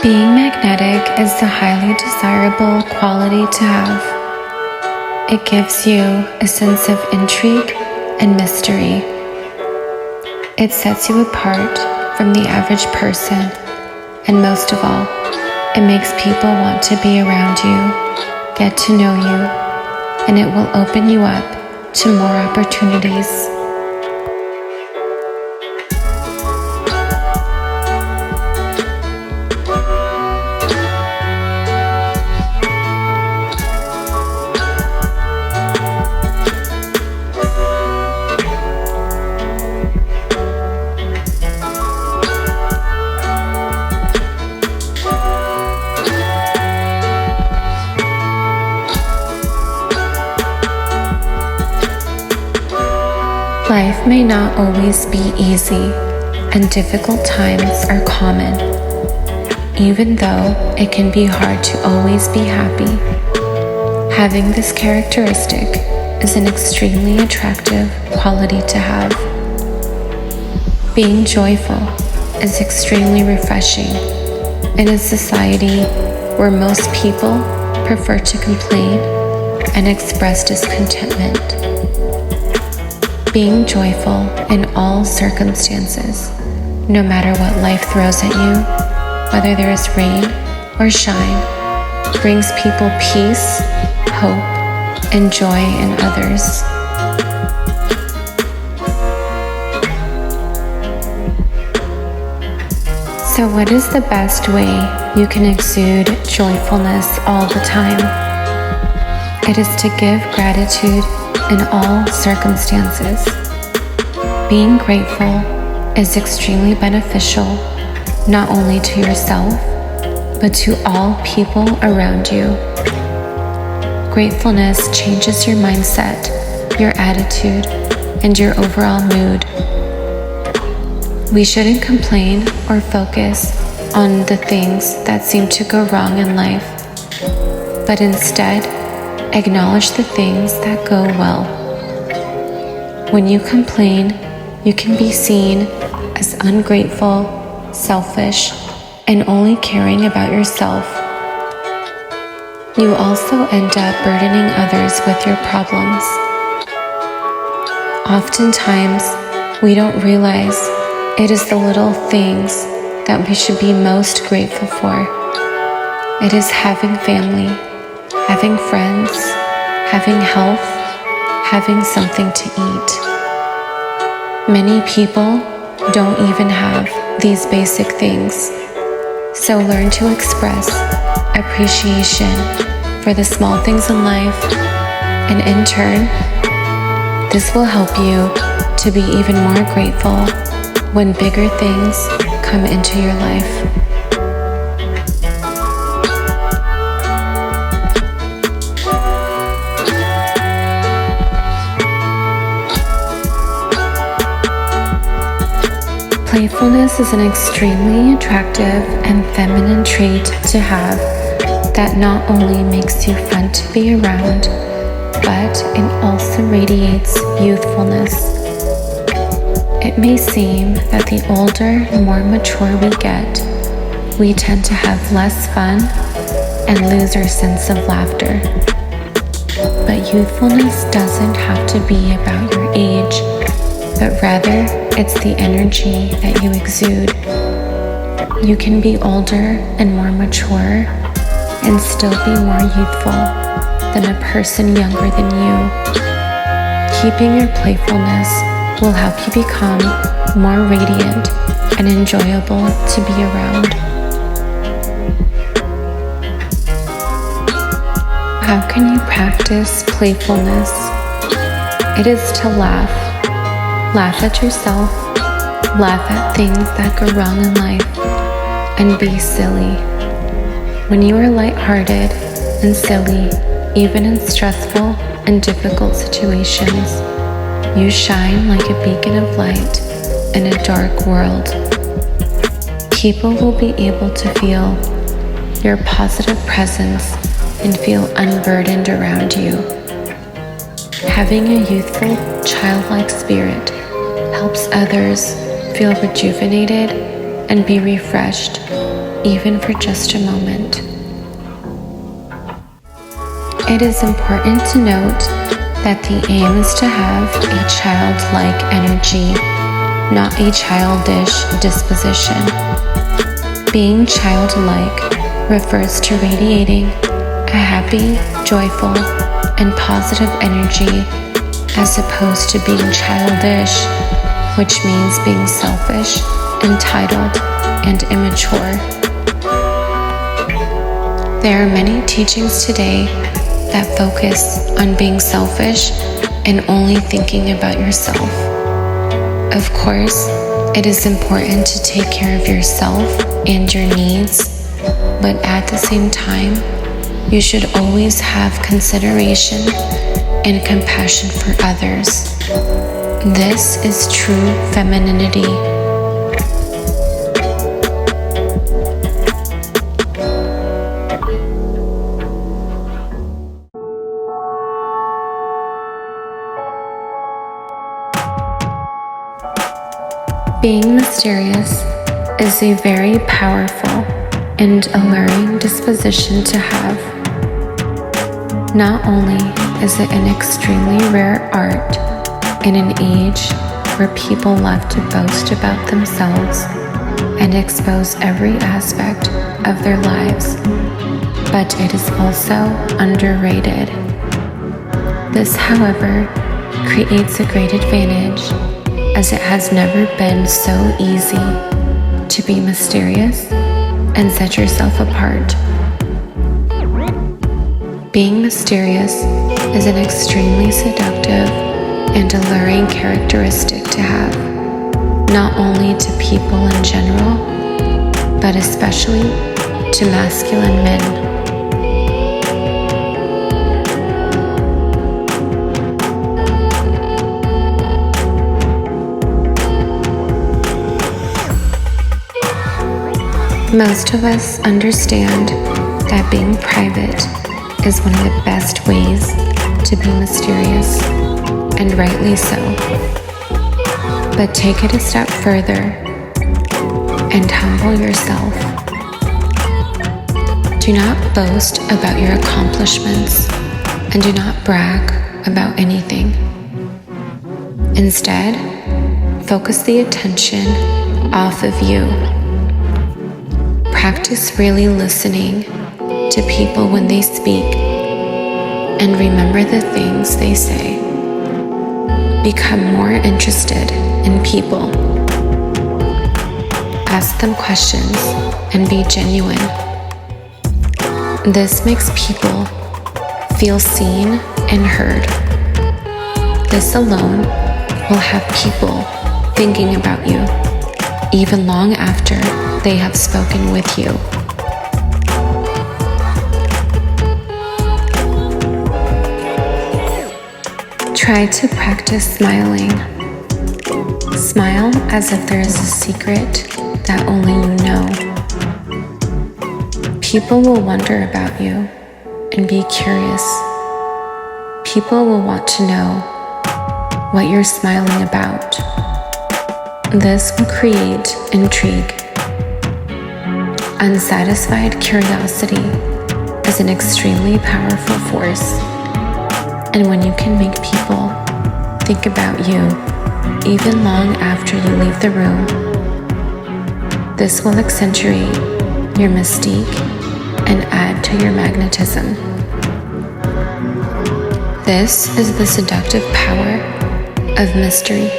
Being magnetic is the highly desirable quality to have. It gives you a sense of intrigue and mystery. It sets you apart from the average person, and most of all, it makes people want to be around you, get to know you, and it will open you up to more opportunities. Life may not always be easy, and difficult times are common, even though it can be hard to always be happy. Having this characteristic is an extremely attractive quality to have. Being joyful is extremely refreshing in a society where most people prefer to complain and express discontentment. Being joyful in all circumstances, no matter what life throws at you, whether there is rain or shine, brings people peace, hope, and joy in others. So what is the best way you can exude joyfulness all the time? It is to give gratitude in all circumstances. Being grateful is extremely beneficial, not only to yourself, but to all people around you. Gratefulness changes your mindset, your attitude, and your overall mood. We shouldn't complain or focus on the things that seem to go wrong in life, but instead, acknowledge the things that go well. When you complain, you can be seen as ungrateful, selfish, and only caring about yourself. You also end up burdening others with your problems. Oftentimes, we don't realize it is the little things that we should be most grateful for. It is having family, having friends, having health, having something to eat. Many people don't even have these basic things, so learn to express appreciation for the small things in life, and in turn, this will help you to be even more grateful when bigger things come into your life. Playfulness is an extremely attractive and feminine trait to have that not only makes you fun to be around, but it also radiates youthfulness. It may seem that the older and more mature we get, we tend to have less fun and lose our sense of laughter. But youthfulness doesn't have to be about your age, but rather it's the energy that you exude. You can be older and more mature and still be more youthful than a person younger than you. Keeping your playfulness will help you become more radiant and enjoyable to be around. How can you practice playfulness? It is to laugh. Laugh at yourself, laugh at things that go wrong in life, and be silly. When you are lighthearted and silly, even in stressful and difficult situations, you shine like a beacon of light in a dark world. People will be able to feel your positive presence and feel unburdened around you. Having a youthful, childlike spirit helps others feel rejuvenated and be refreshed even for just a moment. It is important to note that the aim is to have a childlike energy, not a childish disposition. Being childlike refers to radiating a happy, joyful, and positive energy, as opposed to being childish, which means being selfish, entitled, and immature. There are many teachings today that focus on being selfish and only thinking about yourself. Of course, it is important to take care of yourself and your needs, but at the same time, you should always have consideration and compassion for others. This is true femininity. Being mysterious is a very powerful and alluring disposition to have. Not only is it an extremely rare art in an age where people love to boast about themselves and expose every aspect of their lives, but it is also underrated. This, however, creates a great advantage, as it has never been so easy to be mysterious and set yourself apart. Being mysterious is an extremely seductive and alluring characteristic to have, not only to people in general, but especially to masculine men. Most of us understand that being private is one of the best ways to be mysterious, and rightly so. But take it a step further and humble yourself. Do not boast about your accomplishments and do not brag about anything. Instead, focus the attention off of you. Practice really listening to people when they speak, and remember the things they say. Become more interested in people. Ask them questions and be genuine. This makes people feel seen and heard. This alone will have people thinking about you, even long after they have spoken with you. Try to practice smiling. Smile as if there is a secret that only you know. People will wonder about you and be curious. People will want to know what you're smiling about. This will create intrigue. Unsatisfied curiosity is an extremely powerful force, and when you can make people think about you even long after you leave the room, this will accentuate your mystique and add to your magnetism. This is the seductive power of mystery.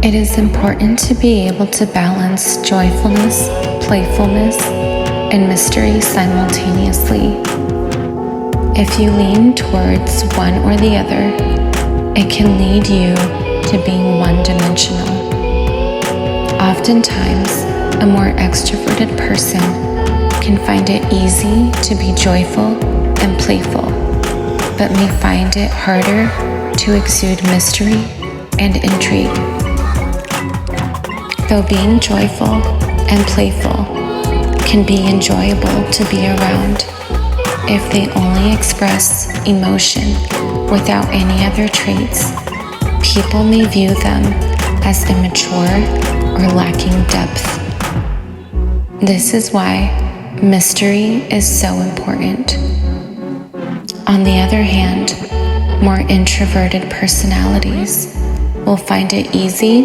It is important to be able to balance joyfulness, playfulness, and mystery simultaneously. If you lean towards one or the other, it can lead you to being one-dimensional. Oftentimes, a more extroverted person can find it easy to be joyful and playful, but may find it harder to exude mystery and intrigue. Though being joyful and playful can be enjoyable to be around if they only express emotion without any other traits, people may view them as immature or lacking depth. This is why mystery is so important. On the other hand, more introverted personalities will find it easy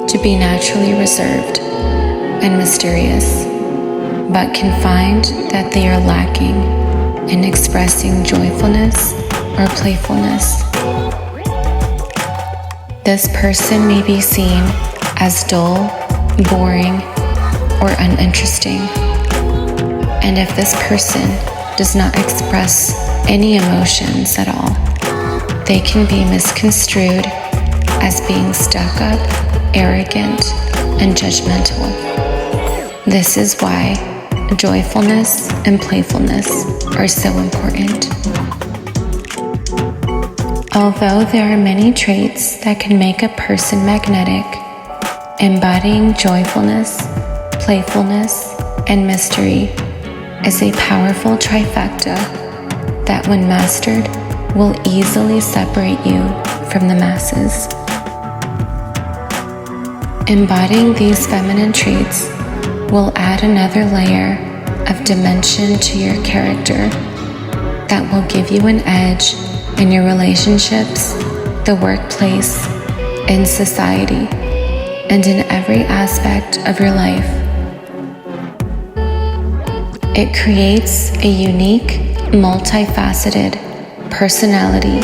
to be naturally reserved and mysterious, but can find that they are lacking in expressing joyfulness or playfulness. This person may be seen as dull, boring, or uninteresting. And if this person does not express any emotions at all, they can be misconstrued as being stuck up, arrogant, and judgmental. This is why joyfulness and playfulness are so important. Although there are many traits that can make a person magnetic, embodying joyfulness, playfulness, and mystery is a powerful trifecta that, when mastered, will easily separate you from the masses. Embodying these feminine traits will add another layer of dimension to your character that will give you an edge in your relationships, the workplace, in society, and in every aspect of your life. It creates a unique, multifaceted personality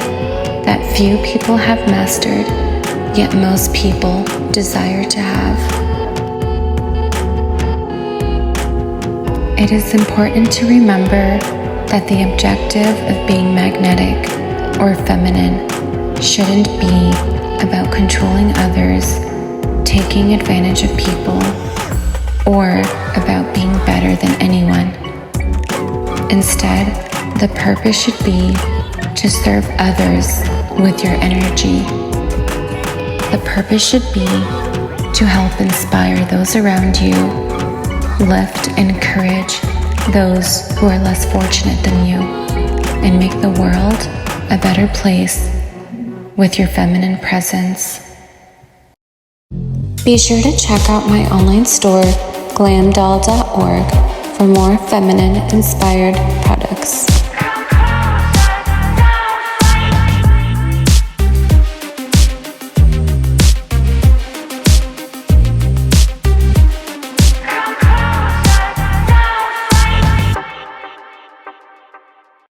that few people have mastered, yet most people desire to have. It is important to remember that the objective of being magnetic or feminine shouldn't be about controlling others, taking advantage of people, or about being better than anyone. Instead, the purpose should be to serve others with your energy. The purpose should be to help inspire those around you, lift and encourage those who are less fortunate than you, and make the world a better place with your feminine presence. Be sure to check out my online store, glamdoll.org, for more feminine-inspired products.